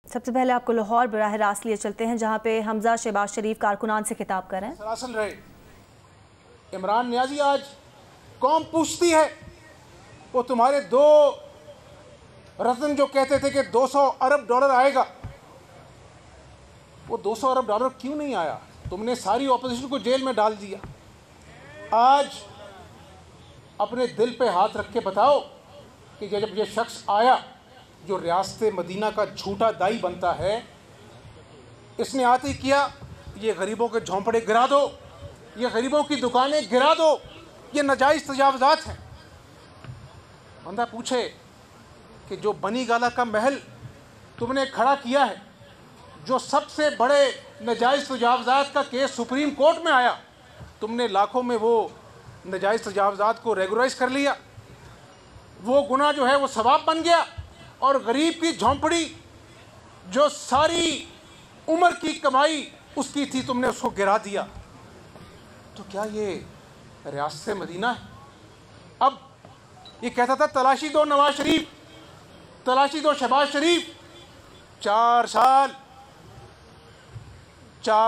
सबसे पहले आपको लाहौर बराह रास्त लिए चलते हैं, जहां पे हमजा शहबाज शरीफ कारकुनान से खिताब कर रहे हैं। सरासर रहे इमरान नियाजी, आज कौम पूछती है वो तुम्हारे दो रतन जो कहते थे कि 200 अरब डॉलर आएगा, वो 200 अरब डॉलर क्यों नहीं आया? तुमने सारी ऑपोजिशन को जेल में डाल दिया। आज अपने दिल पे हाथ रख के बताओ कि जब ये शख्स आया जो रियासत मदीना का झूठा दाई बनता है, इसने आते ही किया ये गरीबों के झोंपड़े गिरा दो, ये गरीबों की दुकानें गिरा दो, ये नाजायज़ तजावज़ात हैं। बंदा पूछे कि जो बनी गाला का महल तुमने खड़ा किया है, जो सबसे बड़े नाजायज़ तजावज़ात का केस सुप्रीम कोर्ट में आया, तुमने लाखों में वो नाजायज़ तजावज़ात को रेगुलराइज कर लिया, वो गुनाह जो है वो सवाब बन गया, और गरीब की झोंपड़ी जो सारी उम्र की कमाई उसकी थी तुमने उसको गिरा दिया। तो क्या ये रियासत मदीना है? अब ये कहता था तलाशी दो नवाज शरीफ, तलाशी दो शहबाज शरीफ। 4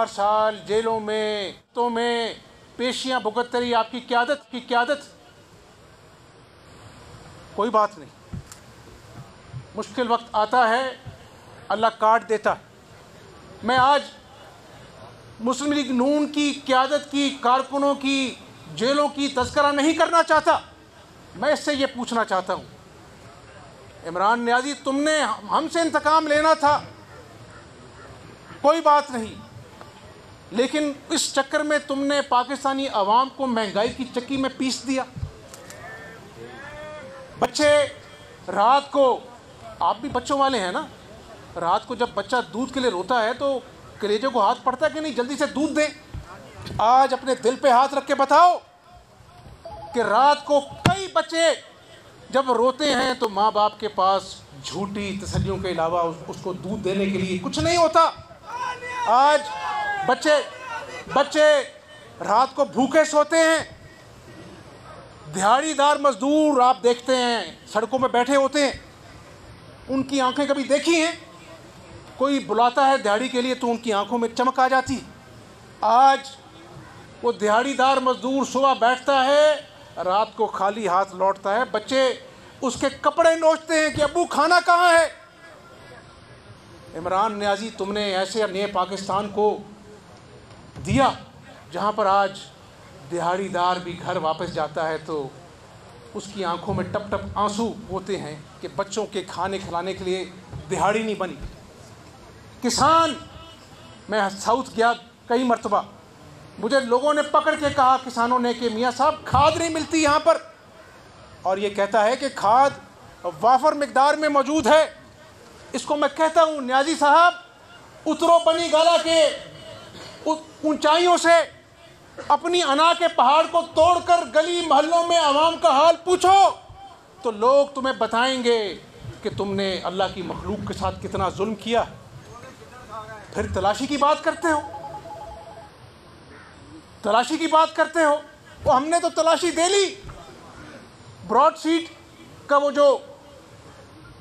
साल जेलों में तो में पेशियां भुगतती रही आपकी क़यादत। कोई बात नहीं, मुश्किल वक्त आता है, अल्लाह काट देता है। मैं आज मुस्लिम लीग नून की क़यादत की कारकुनों की जेलों की तज़किरा नहीं करना चाहता। मैं इससे ये पूछना चाहता हूँ, इमरान नियाज़ी, तुमने हमसे इंतकाम लेना था, कोई बात नहीं, लेकिन इस चक्कर में तुमने पाकिस्तानी अवाम को महंगाई की चक्की में पीस दिया। बच्चे रात को, आप भी बच्चों वाले हैं ना, रात को जब बच्चा दूध के लिए रोता है तो कलेजे को हाथ पड़ता है कि नहीं जल्दी से दूध दें। आज अपने दिल पे हाथ रख के बताओ कि रात को कई बच्चे जब रोते हैं तो माँ बाप के पास झूठी तसल्लियों के अलावा उसको दूध देने के लिए कुछ नहीं होता। आज बच्चे रात को भूखे सोते हैं। दिहाड़ीदार मजदूर आप देखते हैं सड़कों में बैठे होते हैं, उनकी आंखें कभी देखी हैं? कोई बुलाता है दिहाड़ी के लिए तो उनकी आंखों में चमक आ जाती। आज वो दिहाड़ीदार मजदूर सुबह बैठता है, रात को खाली हाथ लौटता है। बच्चे उसके कपड़े नोचते हैं कि अब्बू खाना कहाँ है। इमरान नियाज़ी, तुमने ऐसे नए पाकिस्तान को दिया जहाँ पर आज दिहाड़ीदार भी घर वापस जाता है तो उसकी आंखों में टप टप आंसू होते हैं कि बच्चों के खाने खिलाने के लिए दिहाड़ी नहीं बनी। किसान, मैं साउथ गया कई मरतबा, मुझे लोगों ने पकड़ के कहा, किसानों ने, कि मियाँ साहब खाद नहीं मिलती यहाँ पर, और ये कहता है कि खाद वाफर मिकदार में मौजूद है। इसको मैं कहता हूँ, नियाज़ी साहब, उतरो बनी गाला के ऊंचाइयों से, अपनी अना के पहाड़ को तोड़कर गली मोहल्लों में आवाम का हाल पूछो तो लोग तुम्हें बताएंगे कि तुमने अल्लाह की मखलूक के साथ कितना जुल्म किया। फिर तलाशी की बात करते हो, तलाशी की बात करते हो। वो हमने तो तलाशी दे ली। ब्रॉड सीट का वो जो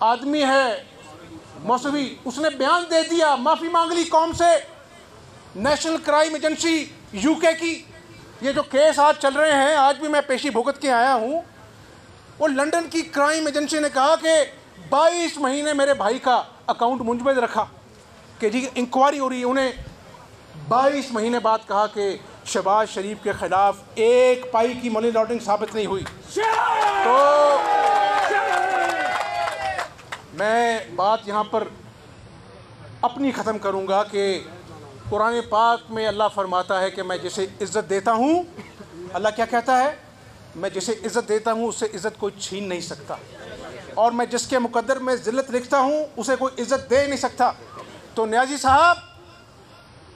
आदमी है मौसवी, उसने बयान दे दिया, माफ़ी मांग ली कौम से। नेशनल क्राइम एजेंसी यूके की ये जो केस आज चल रहे हैं, आज भी मैं पेशी भुगत के आया हूँ, वो लंदन की क्राइम एजेंसी ने कहा कि 22 महीने मेरे भाई का अकाउंट मुंजमद रखा कि जी इंक्वायरी हो रही है। उन्हें 22 महीने बाद कहा कि शहबाज शरीफ के ख़िलाफ़ एक पाई की मनी लॉन्ड्रिंग साबित नहीं हुई। तो मैं बात यहाँ पर अपनी ख़त्म करूँगा कि कुरान पाक में अल्लाह फरमाता है कि मैं जिसे इज़्ज़त देता हूँ, अल्लाह क्या कहता है, मैं जिसे इज़्ज़त देता हूँ उससे इज़्ज़त कोई छीन नहीं सकता, और मैं जिसके मुकद्दर में ज़िल्लत लिखता हूँ उसे कोई इज़्ज़त दे नहीं सकता। तो नियाज़ी साहब,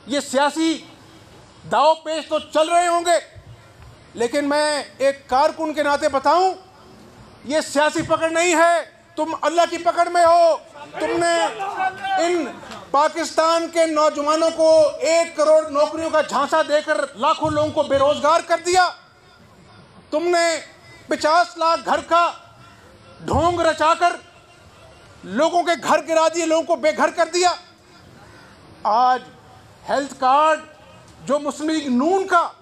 ये सियासी दाव पेश तो चल रहे होंगे, लेकिन मैं एक कारकुन के नाते बताऊँ, ये सियासी पकड़ नहीं है, तुम अल्लाह की पकड़ में हो। तुमने इन पाकिस्तान के नौजवानों को 1 करोड़ नौकरियों का झांसा देकर लाखों लोगों को बेरोजगार कर दिया। तुमने 50 लाख घर का ढोंग रचाकर लोगों के घर गिरा दिए, लोगों को बेघर कर दिया। आज हेल्थ कार्ड जो मुस्लिम लीग नून का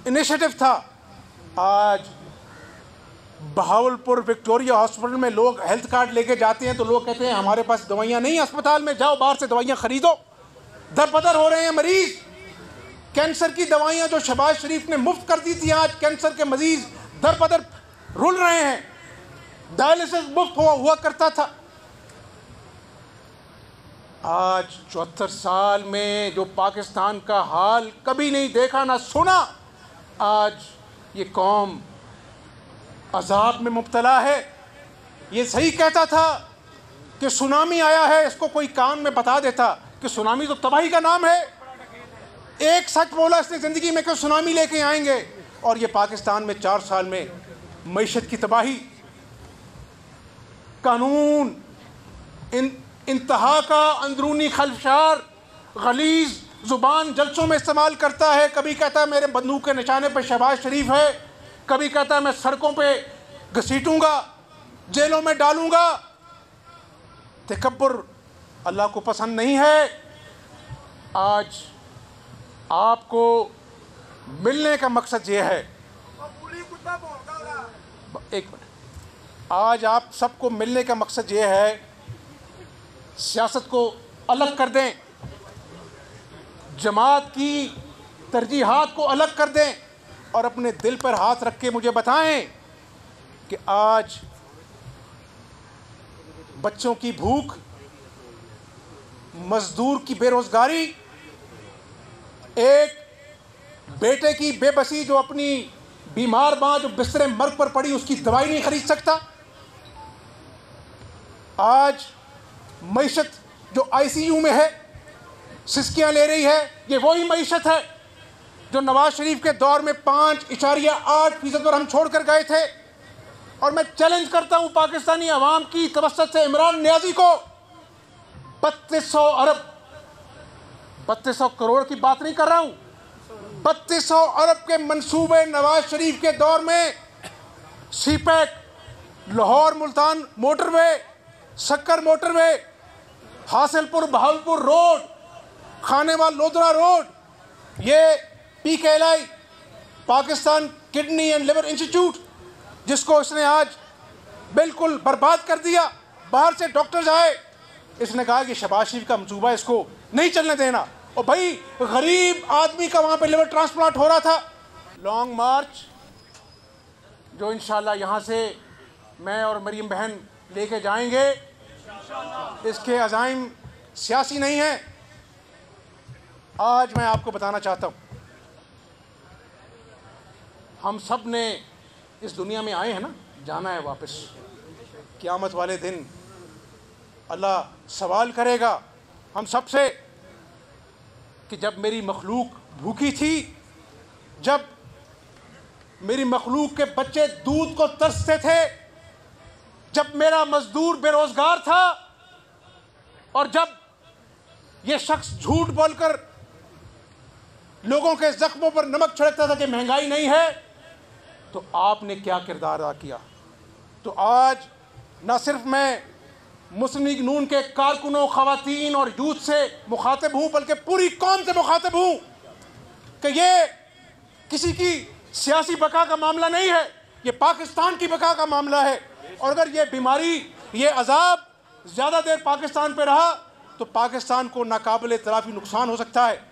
इनिशिएटिव था, आज बहावलपुर विक्टोरिया हॉस्पिटल में लोग हेल्थ कार्ड लेके जाते हैं तो लोग कहते हैं हमारे पास दवाइयाँ नहीं, अस्पताल में जाओ, बाहर से दवाइयाँ खरीदो। दरबदर हो रहे हैं मरीज। कैंसर की दवाइयाँ जो शहबाज शरीफ ने मुफ्त कर दी थी, आज कैंसर के मरीज दरबदर रुल रहे हैं। डायलिसिस मुफ्त हुआ करता था। आज 74 साल में जो पाकिस्तान का हाल कभी नहीं देखा ना सुना, आज ये कौम अजाब में मुब्तला है। ये सही कहता था कि सुनामी आया है, इसको कोई कान में बता देता कि सुनामी तो तबाही का नाम है। एक सच बोला इसने ज़िंदगी में कि सुनामी लेके आएंगे, और ये पाकिस्तान में 4 साल में मईशत की तबाही, कानून इंतहा का अंदरूनी खलफशार गलीज ज़ुबान जलसों में इस्तेमाल करता है। कभी कहता है मेरे बंदूक के निशाने पर शहबाज शरीफ है, कभी कहता है मैं सड़कों पे घसीटूंगा, जेलों में डालूंगा। तकब्बुर अल्लाह को पसंद नहीं है। आज आपको मिलने का मकसद ये है, एक मिनट, आज आप सबको मिलने का मकसद ये है, सियासत को अलग कर दें, जमात की तरजीहात को अलग कर दें और अपने दिल पर हाथ रख के मुझे बताएं कि आज बच्चों की भूख, मजदूर की बेरोजगारी, एक बेटे की बेबसी जो अपनी बीमार मां जो बिस्तरे मर्ग पर पड़ी उसकी दवाई नहीं खरीद सकता, आज मईशत जो आईसीयू में है, सिसकियां ले रही है, ये वही मईशत है जो नवाज शरीफ के दौर में 5.8% पर हम छोड़कर गए थे। और मैं चैलेंज करता हूं पाकिस्तानी अवाम की तवस्सुत से इमरान नियाजी को, 3200 करोड़ की बात नहीं कर रहा हूं, 3200 अरब के मंसूबे नवाज शरीफ के दौर में, CPEC, Lahore Multan motorway, Sukkur motorway, Hasilpur Bahawalpur road, Khanewal Lodhran road, ये PKLI Pakistan kidney and liver institute जिसको इसने आज बिल्कुल बर्बाद कर दिया। बाहर से डॉक्टर्स आए, इसने कहा कि शहबाज शरीफ का मंसूबा इसको नहीं चलने देना। और भाई गरीब आदमी का वहाँ पे लिवर ट्रांसप्लांट हो रहा था। लॉन्ग मार्च जो इंशाल्लाह यहाँ से मैं और मरीम बहन लेके जाएंगे, इसके अज़ाइम सियासी नहीं है। आज मैं आपको बताना चाहता हूँ, हम सब ने इस दुनिया में आए हैं ना, जाना है वापस। क़यामत वाले दिन अल्लाह सवाल करेगा हम सब से कि जब मेरी मखलूक भूखी थी, जब मेरी मखलूक के बच्चे दूध को तरसते थे, जब मेरा मजदूर बेरोजगार था, और जब ये शख्स झूठ बोलकर लोगों के जख्मों पर नमक छिड़कता था कि महंगाई नहीं है, तो आपने क्या किरदार अदा किया। तो आज न सिर्फ मैं मुस्लिम लीग नून के कारकुनों, ख़वातीन और यूथ से मुखातिब हूँ, बल्कि पूरी कौम से मुखातिब हूँ कि ये किसी की सियासी बका का मामला नहीं है, ये पाकिस्तान की बका का मामला है। और अगर ये बीमारी, ये अजाब ज़्यादा देर पाकिस्तान पे रहा तो पाकिस्तान को नाकाबिले तलाफी नुकसान हो सकता है।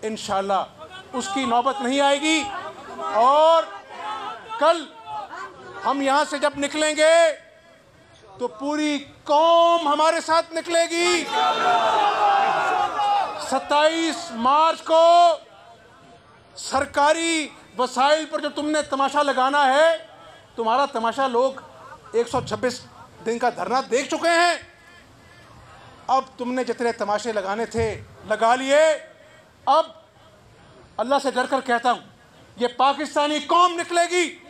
इंशाअल्लाह उसकी नौबत नहीं आएगी। और कल हम यहाँ से जब निकलेंगे तो पूरी कौम हमारे साथ निकलेगी। 27 मार्च को सरकारी वसाइल पर जो तुमने तमाशा लगाना है, तुम्हारा तमाशा लोग 126 दिन का धरना देख चुके हैं। अब तुमने जितने तमाशे लगाने थे लगा लिए। अब अल्लाह से डर कर कहता हूँ, ये पाकिस्तानी कौम निकलेगी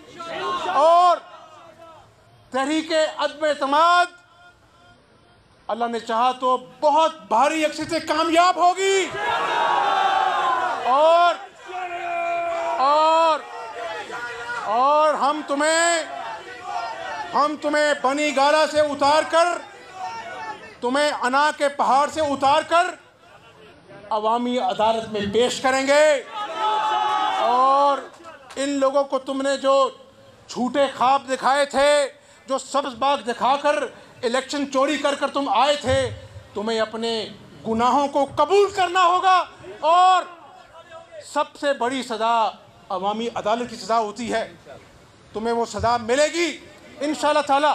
और तहरीके अदम एतमाद अल्लाह ने चाहा तो बहुत भारी अक्सर से कामयाब होगी। और हम तुम्हें बनी गाला से उतार कर तुम्हें अना के पहाड़ से उतार कर अवामी अदालत में पेश करेंगे। और इन लोगों को तुमने जो झूठे ख्वाब दिखाए थे, जो सब्ज बाग दिखाकर इलेक्शन चोरी कर कर तुम आए थे, तुम्हें अपने गुनाहों को कबूल करना होगा। और सबसे बड़ी सज़ा अवामी अदालत की सज़ा होती है, तुम्हें वो सज़ा मिलेगी इंशाअल्लाह ताला।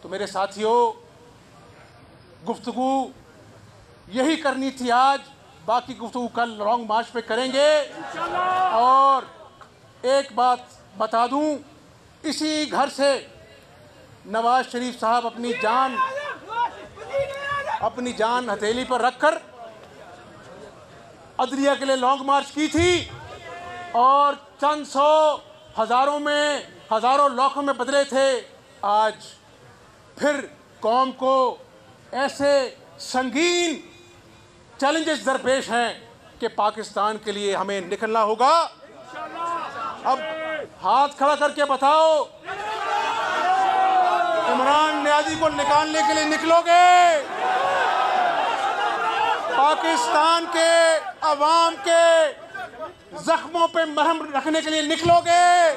तो मेरे साथियों, गुफ्तगू यही करनी थी आज, बाकी गुफ्तगू कल लॉन्ग मार्च पे करेंगे। और एक बात बता दूं, इसी घर से नवाज शरीफ साहब अपनी जान हथेली पर रखकर अदलिया के लिए लॉन्ग मार्च की थी और चंद सौ हज़ारों में हज़ारों लाखों में बदले थे। आज फिर कौम को ऐसे संगीन चैलेंजेस दरपेश हैं कि पाकिस्तान के लिए हमें निकलना होगा। अब हाथ खड़ा करके बताओ, इमरान नियाज़ी को निकालने के लिए निकलोगे? पाकिस्तान के अवाम के जख्मों पे मरहम रखने के लिए निकलोगे?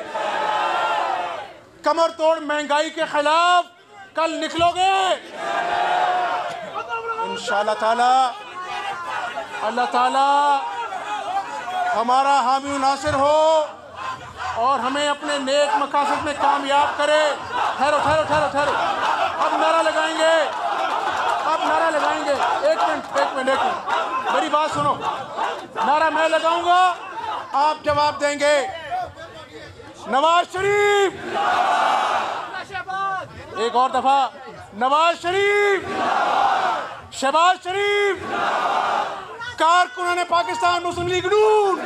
कमर तोड़ महंगाई के खिलाफ कल निकलोगे? इंशाअल्लाह ताला अल्लाह ताला हमारा हामी नासिर हो और हमें अपने नेक मकासद में कामयाब करे। ठहरो ठहरो ठहरो ठहरो, अब नारा लगाएंगे, अब नारा लगाएंगे। एक मिनट मेरी बात सुनो। नारा मैं लगाऊंगा, आप जवाब देंगे। नवाज शरीफ, एक और दफा नवाज शरीफ, शहबाज शरीफ, कारकुनान पाकिस्तान मुस्लिम लीग नून।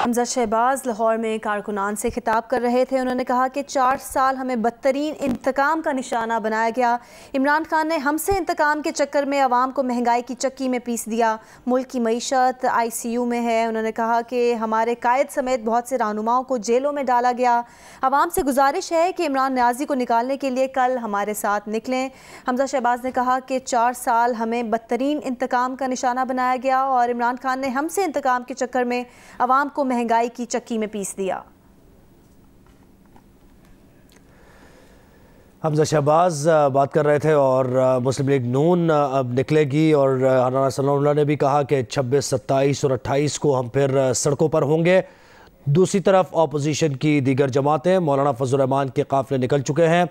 हमजा शहबाज लाहौर में कारकुनान से खिताब कर रहे थे। उन्होंने कहा कि 4 साल हमें बदतरीन इंतकाम का निशाना बनाया गया। इमरान खान ने हमसे इंतकाम के चक्कर में आवाम को महंगाई की चक्की में पीस दिया। मुल्क की मईशत ICU में है। उन्होंने कहा कि हमारे कायद समेत बहुत से रहनुमाओं को जेलों में डाला गया। आवाम से गुजारिश है कि इमरान नियाज़ी को निकालने के लिए कल हमारे साथ निकलें। हमजा शहबाज ने कहा कि 4 साल हमें बदतरीन इंतकाम का निशाना बनाया गया और इमरान खान ने हमसे इंतकाम के चक्कर में आवाम को महंगाई की चक्की में पीस दिया। हमजा शहबाज बात कर रहे थे और मुस्लिम लीग नून अब निकलेगी और राना सनाउल्लाह ने भी कहा कि 26, 27 और 28 को हम फिर सड़कों पर होंगे। दूसरी तरफ अपोजिशन की दीगर जमातें, मौलाना फजल रहमान के काफ़िले निकल चुके हैं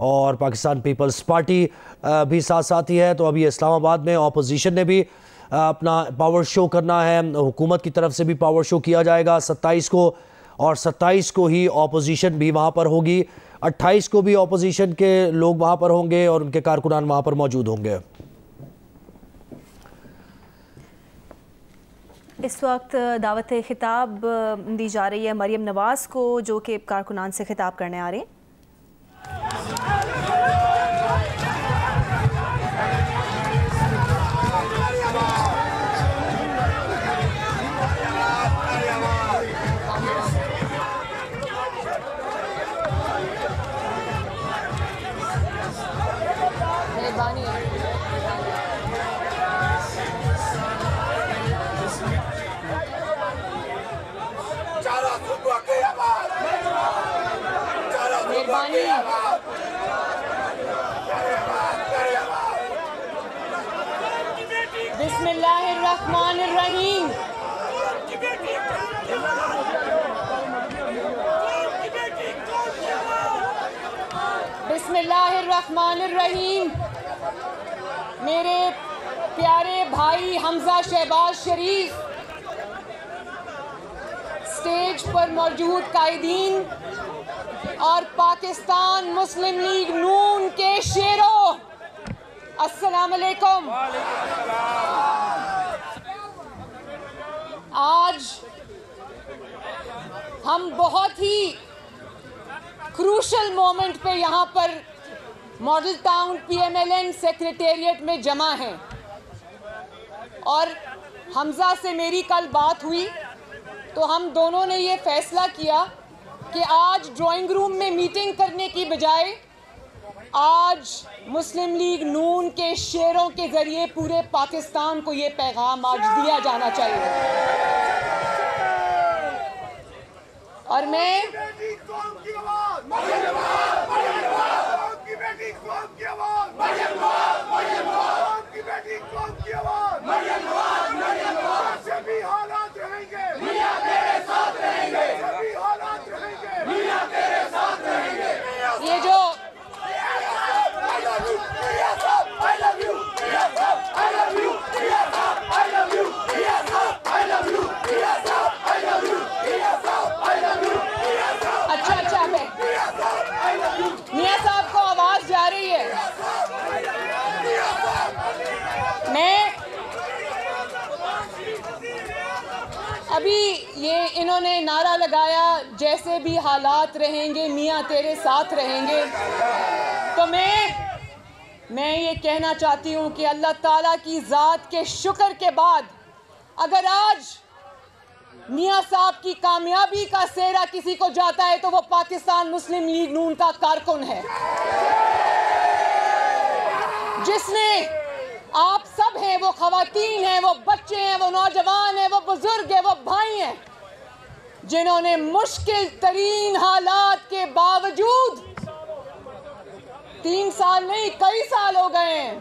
और पाकिस्तान पीपल्स पार्टी भी साथ साथ ही है। तो अभी इस्लामाबाद में अपोजिशन ने भी अपना पावर शो करना है, हुकूमत की तरफ से भी पावर शो किया जाएगा 27 को, और 27 को ही अपोजिशन भी वहाँ पर होगी। 28 को भी अपोजिशन के लोग वहाँ पर होंगे और उनके कारकुनान वहाँ पर मौजूद होंगे। इस वक्त दावत खिताब दी जा रही है मरियम नवाज़ को, जो कि कारकुनान से खिताब करने आ रही हैं। बिस्मिल्लाहिर्रहमानिर्रहीम। बिस्मिल्लाहिर्रहमानिर्रहीम। मेरे प्यारे भाई हमजा शहबाज शरीफ, स्टेज पर मौजूद कायदीन और पाकिस्तान मुस्लिम लीग नून के शेरों, अस्सलाम अलैकुम। आज हम बहुत ही क्रूशल मोमेंट पे यहाँ पर मॉडल टाउन PMLN सेक्रेटेरिएट में जमा हैं और हमजा से मेरी कल बात हुई तो हम दोनों ने ये फैसला किया कि आज ड्राइंग रूम में मीटिंग करने की बजाय आज मुस्लिम लीग नून के शेरों के जरिए पूरे पाकिस्तान को ये पैगाम आज दिया जाना चाहिए। और मैं ये जो अच्छा मियां साहब को आवाज जा रही है। मैं अभी ये इन्होंने नारा लगाया जैसे भी हालात रहेंगे मियां तेरे साथ रहेंगे, तो मैं ये कहना चाहती हूँ कि अल्लाह ताला की ज़ात के शुक्र के बाद अगर आज मियां साहब की कामयाबी का सेहरा किसी को जाता है तो वो पाकिस्तान मुस्लिम लीग नून का कारकुन है, जिसने आप सब हैं, वो खवातीन हैं, वो बच्चे हैं, वो नौजवान हैं, वो बुजुर्ग हैं, वो भाई हैं, जिन्होंने मुश्किल तरीन हालात के बावजूद 3 साल नहीं कई साल हो गए हैं,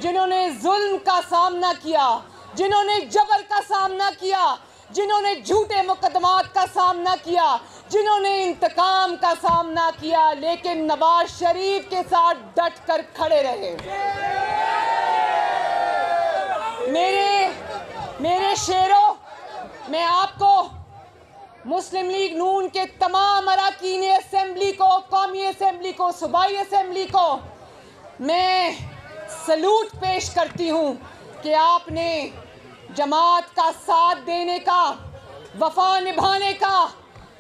जिन्होंने जुल्म का सामना किया, जिन्होंने जबर का सामना किया, जिन्होंने झूठे मुकदमात का सामना किया, जिन्होंने इंतकाम का सामना किया, लेकिन नवाज शरीफ के साथ डट कर खड़े रहे। मेरे शेरों, मैं आपको मुस्लिम लीग नून के तमाम अरकान असेंबली को, कौमी असेंबली को, सूबाई असेंबली को मैं सलूट पेश करती हूँ कि आपने जमात का साथ देने का, वफा निभाने का,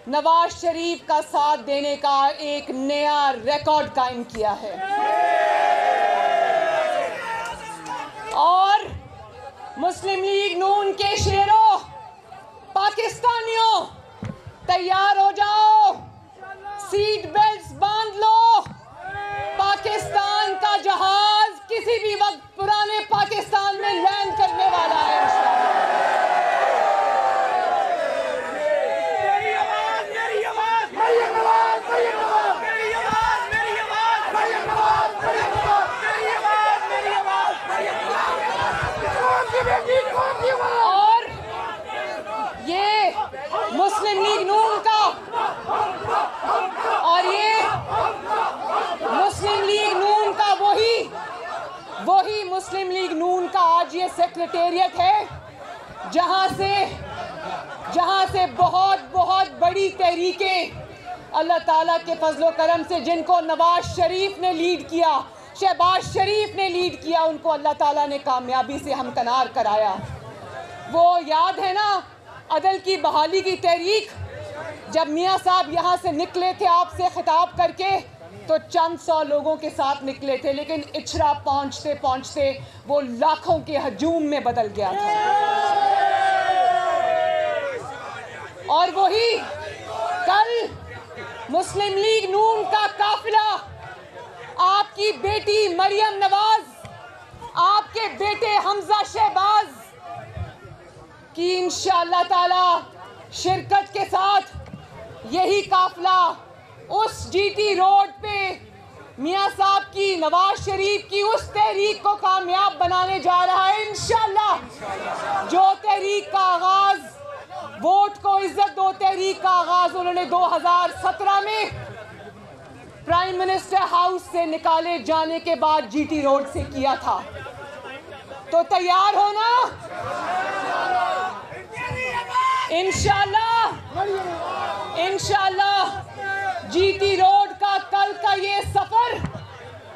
नवाज शरीफ का साथ देने का एक नया रिकॉर्ड कायम किया है। और मुस्लिम लीग नून के शेरों, पाकिस्तानियों, तैयार हो जाओ, सीट बेल्ट्स बांध लो, पाकिस्तान का जहाज किसी भी वक्त पुराने पाकिस्तान में लैंड करने वाला है। और ये मुस्लिम लीग नून का, और ये मुस्लिम लीग नून का वही मुस्लिम लीग नून का आज ये सेक्रेटेरिएट है, जहां से बहुत बड़ी तहरीकें अल्लाह ताला के फजलो करम से, जिनको नवाज शरीफ ने लीड किया, शहबाज शरीफ ने लीड किया, उनको अल्लाह ताला ने कामयाबी से हमकनार कराया। वो याद है ना अदल की बहाली की तहरीक, जब मियां साहब यहाँ से निकले थे आपसे खिताब करके, तो चंद 100 लोगों के साथ निकले थे, लेकिन इचरा पहुँचते पहुँचते वो लाखों के हजूम में बदल गया था। और वही कल मुस्लिम लीग नून का काफिला आपकी बेटी मरियम नवाज, आपके बेटे हमजा शहबाज की इंशाअल्लाह ताला शिरकत के साथ यही काफिला उस जीटी रोड पे मियां साहब की, नवाज शरीफ की उस तहरीक को कामयाब बनाने जा रहा है इंशाअल्लाह। जो तहरीक का आगाज, वोट को इज्जत दो तहरीक का आगाज उन्होंने 2017 में प्राइम मिनिस्टर हाउस से निकाले जाने के बाद जीटी रोड से किया था। तो तैयार हो ना? इंशाअल्लाह जीटी रोड का कल का ये सफर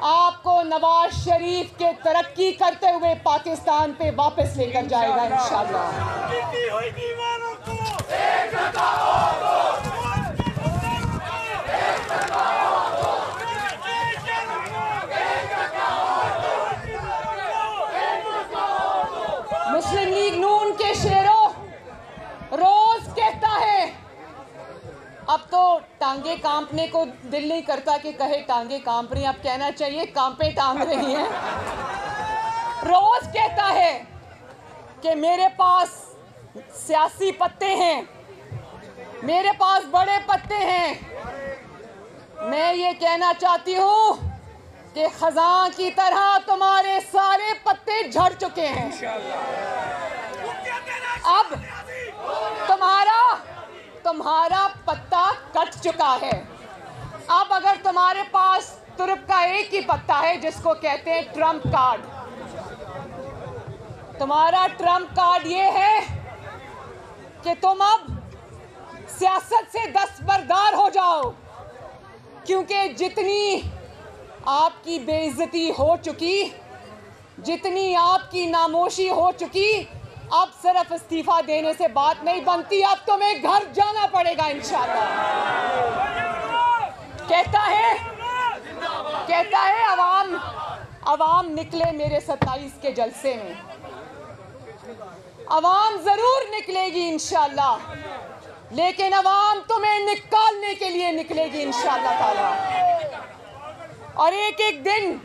आपको नवाज शरीफ के तरक्की करते हुए पाकिस्तान पे वापस लेकर जाएगा इंशाअल्लाह। मुस्लिम लीग नून के शेरों रोज कहता है, अब तो टांगे कांपने को दिल नहीं करता कि कहे टांगे कांप रही, अब कहना चाहिए कांपे टांग रही हैं। रोज कहता है कि मेरे पास सियासी पत्ते हैं, मेरे पास बड़े पत्ते हैं। मैं ये कहना चाहती हूँ कि खजां की तरह तुम्हारे सारे पत्ते झड़ चुके हैं। अब तुम्हारा पत्ता कट चुका है। अब अगर तुम्हारे पास तुर्क का एक ही पत्ता है जिसको कहते हैं ट्रम्प कार्ड, तुम्हारा ट्रम्प कार्ड ये है कि तुम अब सियासत से दस्तबरदार हो जाओ, क्योंकि जितनी आपकी बेइज्जती हो चुकी, जितनी आपकी नामोशी हो चुकी, अब सिर्फ इस्तीफा देने से बात नहीं बनती, अब तुम्हें घर जाना पड़ेगा इंशाअल्लाह। कहता है अवाम निकले मेरे 27 के जलसे में। अवाम जरूर निकलेगी इंशाअल्लाह, लेकिन अवाम तुम्हें निकालने के लिए निकलेगी इंशाअल्लाह ताला। और एक एक दिन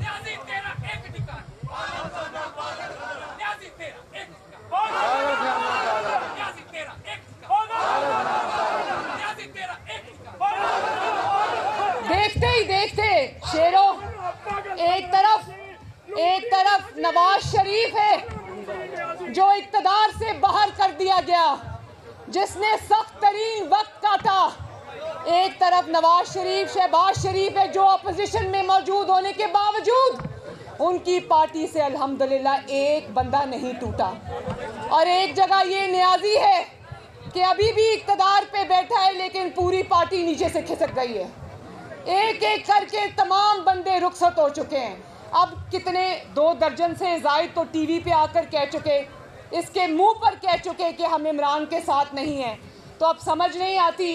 देखते ही देखते शेरों, एक तरफ नवाज शरीफ है जो इक़्तिदार से बाहर कर दिया गया, जिसने सख्त तरीन वक्त काटा। एक तरफ नवाज शरीफ, शहबाज शरीफ है जो अपोजिशन में मौजूद होने के बावजूद उनकी पार्टी से अल्हम्दुलिल्लाह एक बंदा नहीं टूटा। और एक जगह ये न्याजी है कि अभी भी इक़्तिदार पे बैठा है लेकिन पूरी पार्टी नीचे से खिसक गई है। एक एक करके तमाम बंदे रुखसत हो चुके हैं। अब कितने 2 दर्जन से ज़ायद तो टीवी पे आकर कह चुके, इसके मुंह पर कह चुके कि हम इमरान के साथ नहीं हैं। तो अब समझ नहीं आती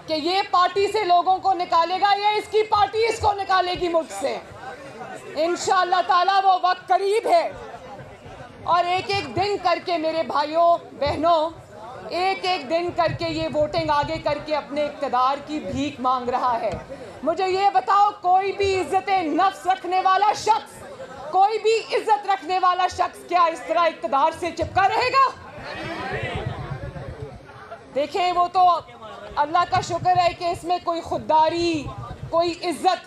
कि ये पार्टी से लोगों को निकालेगा या इसकी पार्टी इसको निकालेगी मुल्क से। इंशाअल्लाह ताला वो वक्त करीब है। और एक एक दिन करके मेरे भाइयों बहनों, एक एक दिन करके ये वोटिंग आगे करके अपने इक़्तिदार की भीख मांग रहा है। मुझे ये बताओ, कोई भी इज्जत नफ्स रखने वाला शख्स, कोई भी इज्जत रखने वाला शख्स क्या इस तरह इक़्तिदार से चिपका रहेगा? देखें, वो तो अल्लाह का शुक्र है कि इसमें कोई खुददारी, कोई इज्जत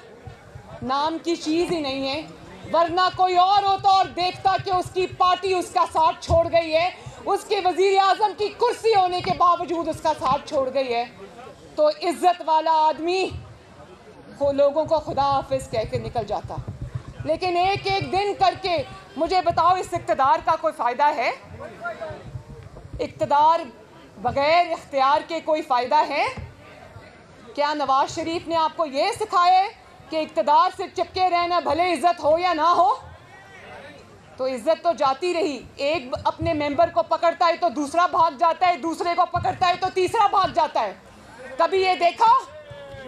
नाम की चीज़ ही नहीं है, वरना कोई और होता और देखता कि उसकी पार्टी उसका साथ छोड़ गई है, उसके वज़ीर आज़म की कुर्सी होने के बावजूद उसका साथ छोड़ गई है, तो इज्जत वाला आदमी वो लोगों को खुदा हाफिज़ कह के निकल जाता। लेकिन एक एक दिन करके मुझे बताओ, इस इक़्तिदार का कोई फ़ायदा है? इक़्तिदार बग़ैर इख्तियार के कोई फ़ायदा है? क्या नवाज शरीफ ने आपको ये सिखाया है कि इक़्तिदार से चिपके रहना, भले इज़्ज़त हो या ना हो? तो इज़्ज़त तो जाती रही। एक अपने मेंबर को पकड़ता है तो दूसरा भाग जाता है, दूसरे को पकड़ता है तो तीसरा भाग जाता है। कभी ये देखा,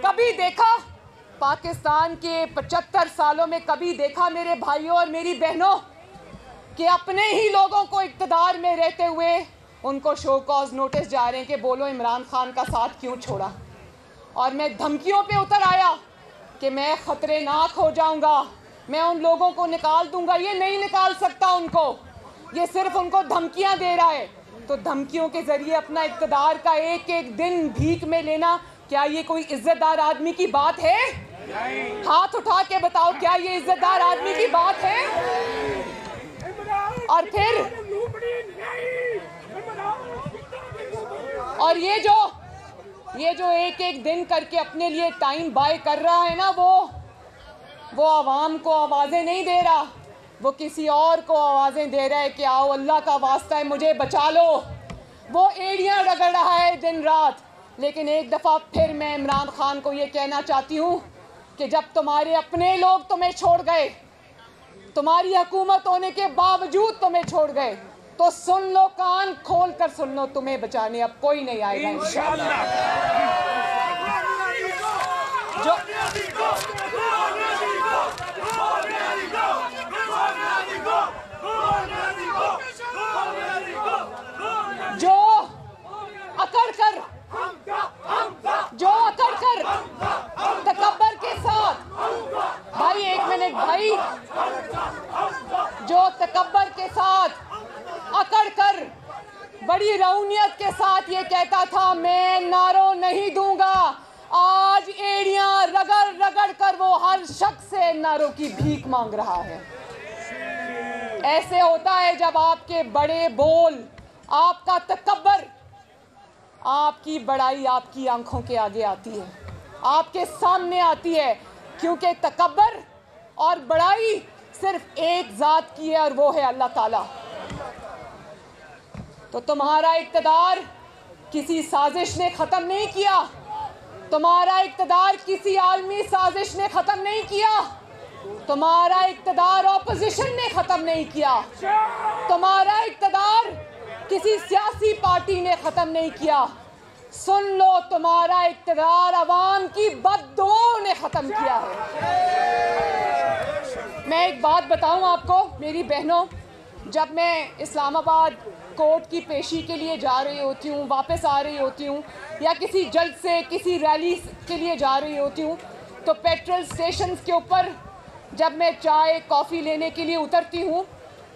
कभी देखा पाकिस्तान के 75 सालों में कभी देखा मेरे भाइयों और मेरी बहनों कि अपने ही लोगों को इक़्तिदार में रहते हुए उनको शो कॉज नोटिस जा रहे हैं कि बोलो इमरान खान का साथ क्यों छोड़ा? और मैं धमकियों पे उतर आया कि मैं ख़तरनाक हो जाऊंगा, मैं उन लोगों को निकाल दूंगा। ये नहीं निकाल सकता उनको, ये सिर्फ उनको धमकियां दे रहा है। तो धमकियों के ज़रिए अपना इक़्तिदार का एक एक दिन भीख में लेना, क्या ये कोई इज़्ज़तदार आदमी की बात है? हाथ उठा के बताओ, क्या ये इज़्ज़तदार आदमी की बात है? और फिर और ये जो एक एक दिन करके अपने लिए टाइम बाय कर रहा है ना, वो आवाम को आवाज़ें नहीं दे रहा, वो किसी और को आवाज़ें दे रहा है कि आओ अल्लाह का वास्ता है मुझे बचा लो। वो एड़ियाँ रगड़ रहा है दिन रात। लेकिन एक दफ़ा फिर मैं इमरान खान को ये कहना चाहती हूँ कि जब तुम्हारे अपने लोग तुम्हें छोड़ गए, तुम्हारी हुकूमत होने के बावजूद तुम्हें छोड़ गए, तो सुन लो, कान खोल कर सुन लो, तुम्हें बचाने अब कोई नहीं आएगा इंशाअल्लाह। जो अकड़ कर बड़ी रौनियत के साथ ये कहता था मैं नारों नहीं दूंगा, आज एड़ियां रगड़ रगड़ कर वो हर शख्स से नारों की भीख मांग रहा है। ऐसे होता है जब आपके बड़े बोल, आपका तकब्बर, आपकी बड़ाई आपकी आंखों के आगे आती है, आपके सामने आती है, क्योंकि तकब्बर और बड़ाई सिर्फ एक ज़ात की है और वो है अल्लाह ताला। तो तुम्हारा इक़्तिदार किसी साजिश ने ख़त्म नहीं किया, तुम्हारा इक़्तिदार किसी आलमी साजिश ने ख़त्म नहीं किया, तुम्हारा इक़्तिदार ऑपोजिशन ने ख़त्म नहीं किया, तुम्हारा इक़्तिदार किसी सियासी पार्टी ने ख़त्म नहीं किया। सुन लो, तुम्हारा इक़्तिदार अवाम की बद्दुआओं ने ख़त्म किया है। मैं एक बात बताऊं आपको मेरी बहनों, जब मैं इस्लामाबाद कोर्ट की पेशी के लिए जा रही होती हूँ, वापस आ रही होती हूँ, या किसी जज से किसी रैली के लिए जा रही होती हूँ, तो पेट्रोल स्टेशन के ऊपर जब मैं चाय कॉफ़ी लेने के लिए उतरती हूँ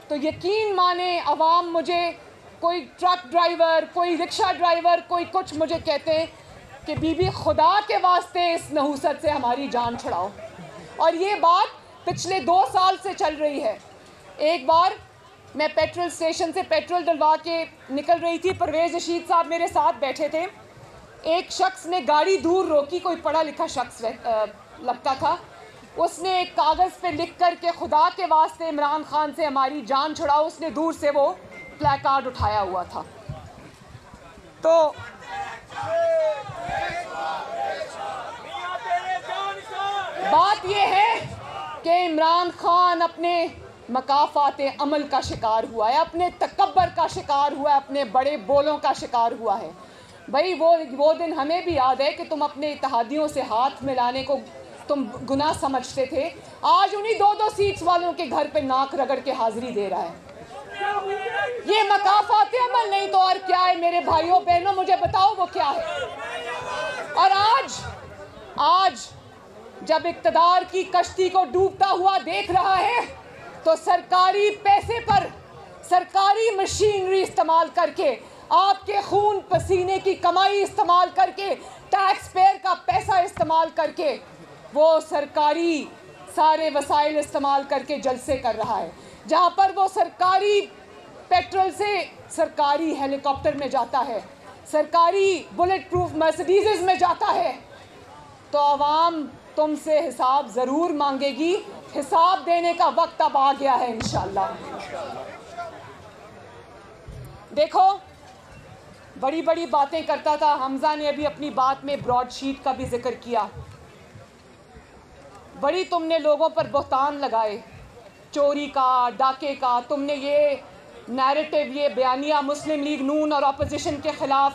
तो यकीन माने अवाम मुझे, कोई ट्रक ड्राइवर, कोई रिक्शा ड्राइवर, कोई कुछ मुझे कहते हैं कि बीबी खुदा के वास्ते इस नहुसत से हमारी जान छुड़ाओ। और ये बात पिछले 2 साल से चल रही है। एक बार मैं पेट्रोल स्टेशन से पेट्रोल डलवा के निकल रही थी, परवेज़ रशीद साहब मेरे साथ बैठे थे। एक शख्स ने गाड़ी दूर रोकी, कोई पढ़ा लिखा शख्स लगता था। उसने एक कागज़ पे लिख कर के खुदा के वास्ते इमरान खान से हमारी जान छुड़ाओ, उसने दूर से वो प्लेकार्ड उठाया हुआ था। तो बात ये है कि इमरान खान अपने मकाफाते अमल का शिकार हुआ है, अपने तकब्बर का शिकार हुआ है, अपने बड़े बोलों का शिकार हुआ है। भाई वो दिन हमें भी याद है कि तुम अपने इत्तेहादियों से हाथ मिलाने को तुम गुनाह समझते थे, आज उन्हीं 2-2 सीट्स वालों के घर पे नाक रगड़ के हाजिरी दे रहा है। ये मकाफाते अमल नहीं तो और क्या है मेरे भाइयों बहनों, मुझे बताओ वो क्या है। और आज जब इक़्तिदार की कश्ती को डूबता हुआ देख रहा है तो सरकारी पैसे पर, सरकारी मशीनरी इस्तेमाल करके, आपके खून पसीने की कमाई इस्तेमाल करके, टैक्स पेयर का पैसा इस्तेमाल करके, वो सरकारी सारे वसाइल इस्तेमाल करके जलसे कर रहा है। जहाँ पर वो सरकारी पेट्रोल से सरकारी हेलीकॉप्टर में जाता है, सरकारी बुलेट प्रूफ मर्सिडीज़ में जाता है, तो आवाम तुमसे हिसाब ज़रूर मांगेगी। हिसाब देने का वक्त अब आ गया है इंशाअल्लाह। देखो, बड़ी बड़ी बातें करता था हमज़ा ने, अभी अपनी बात में ब्रॉडशीट का भी जिक्र किया। बड़ी तुमने लोगों पर बहतान लगाए, चोरी का, डाके का, तुमने ये नैरेटिव, ये बयानिया मुस्लिम लीग नून और अपोजिशन के ख़िलाफ़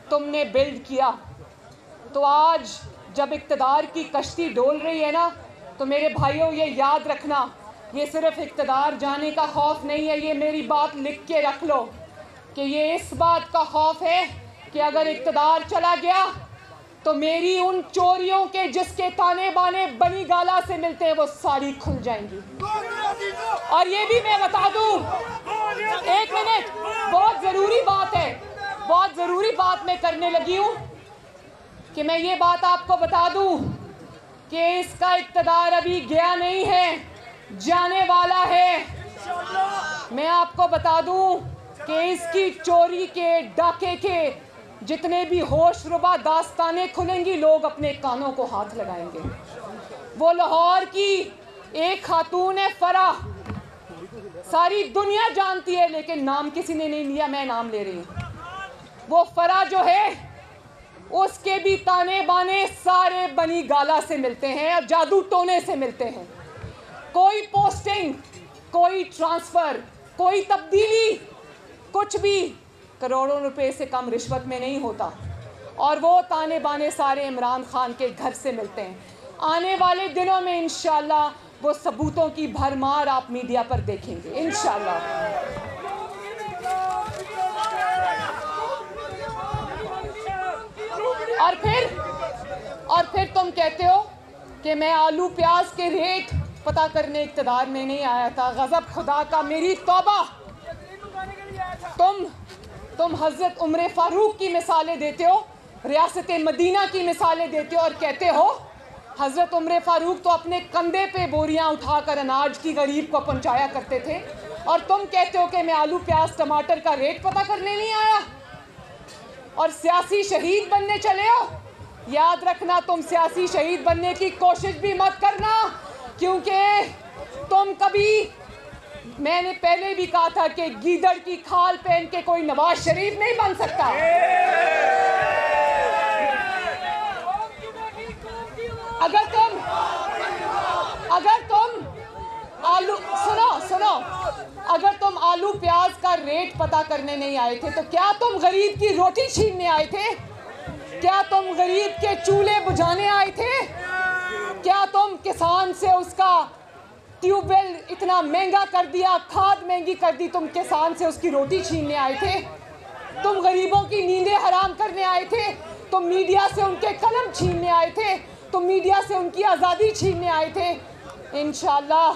तुमने बिल्ड किया। तो आज जब इक़्तिदार की कश्ती डोल रही है ना, तो मेरे भाइयों ये याद रखना, ये सिर्फ़ इक़्तिदार जाने का खौफ नहीं है, ये मेरी बात लिख के रख लो कि ये इस बात का खौफ है कि अगर इक़्तिदार चला गया तो मेरी उन चोरियों के जिसके ताने बाने बनी गाला से मिलते हैं वो सारी खुल जाएंगी। और ये भी मैं बता दूं, एक मिनट, बहुत ज़रूरी बात है, बहुत ज़रूरी बात मैं करने लगी हूँ कि मैं ये बात आपको बता दूं कि इसका इक़्तिदार अभी गया नहीं है, जाने वाला है। मैं आपको बता दूं कि इसकी चोरी के, डाके के जितने भी होशरुबा दास्तानें खुलेंगी, लोग अपने कानों को हाथ लगाएंगे। वो लाहौर की एक खातून है फराह, सारी दुनिया जानती है, लेकिन नाम किसी ने नहीं लिया, मैं नाम ले रही हूँ। वो फराह जो है उसके भी ताने बाने सारे बनी गाला से मिलते हैं और जादू टोने से मिलते हैं। कोई पोस्टिंग, कोई ट्रांसफ़र, कोई तब्दीली, कुछ भी करोड़ों रुपए से कम रिश्वत में नहीं होता। और वो ताने बाने सारे इमरान खान के घर से मिलते हैं। आने वाले दिनों में इंशाअल्लाह वो सबूतों की भरमार आप मीडिया पर देखेंगे इंशाअल्लाह। और फिर तुम कहते हो कि मैं आलू प्याज के रेट पता करने इक़्तिदार में नहीं आया था। गज़ब खुदा का, मेरी तौबा, तुम हज़रत उमर फ़ारूक की मिसालें देते हो, रियासत मदीना की मिसालें देते हो और कहते हो हज़रत उमर फ़ारूक तो अपने कंधे पे बोरियां उठाकर अनाज की गरीब को पहुंचाया करते थे, और तुम कहते हो कि मैं आलू प्याज टमाटर का रेट पता करने नहीं आया और सियासी शहीद बनने चले हो। याद रखना, तुम सियासी शहीद बनने की कोशिश भी मत करना, क्योंकि तुम कभी, मैंने पहले भी कहा था कि गीदड़ की खाल पहन के कोई नवाज शरीफ नहीं बन सकता। अगर तुम अगर तुम आलू प्याज का रेट पता करने नहीं आए थे तो क्या तुम गरीब की रोटी छीनने आए थे? क्या तुम गरीब के चूल्हे बुझाने आए थे? क्या तुम किसान से उसका ट्यूबवेल इतना महंगा कर दिया, खाद महंगी कर दी, तुम किसान से उसकी रोटी छीनने आए थे? तुम गरीबों की नींदें हराम करने आए थे? तुम मीडिया से उनके कलम छीनने आए थे? तुम मीडिया से उनकी आज़ादी छीनने आए थे? इंशाअल्लाह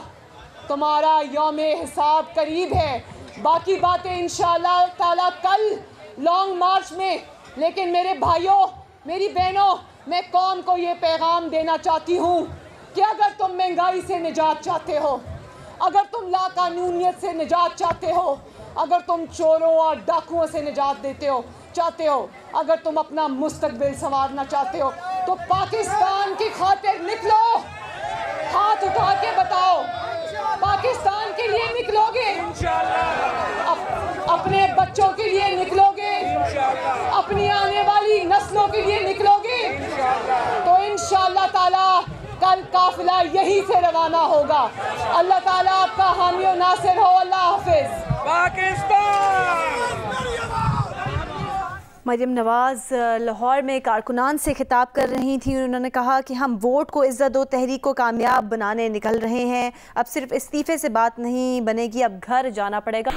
तुम्हारा यौम हिसाब करीब है। बाकी बातें इंशाअल्लाह ताला कल लॉन्ग मार्च में। लेकिन मेरे भाइयों, मेरी बहनों, मैं कौम को ये पैगाम देना चाहती हूँ कि अगर तुम महंगाई से निजात चाहते हो, अगर तुम लाकानूनियत से निजात चाहते हो, अगर तुम चोरों और डाकुओं से निजात चाहते हो, अगर तुम अपना मुस्तकबिल संवारना चाहते हो, तो पाकिस्तान की खातिर निकलो। हाथ उठा के बताओ, पाकिस्तान के लिए निकलोगे? अपने बच्चों के लिए निकलोगे? अपनी आने वाली नस्लों के लिए निकलोगे? तो इंशाअल्लाह ताला कल काफिला यहीं से रवाना होगा। अल्लाह ताला आपका हामी और नासिर हो। अल्लाह हाफिज। मरियम नवाज़ लाहौर में कारकुनान से खिताब कर रही थी। उन्होंने कहा कि हम वोट को इज़्ज़त दो तहरीक को कामयाब बनाने निकल रहे हैं। अब सिर्फ इस्तीफ़े से बात नहीं बनेगी, अब घर जाना पड़ेगा।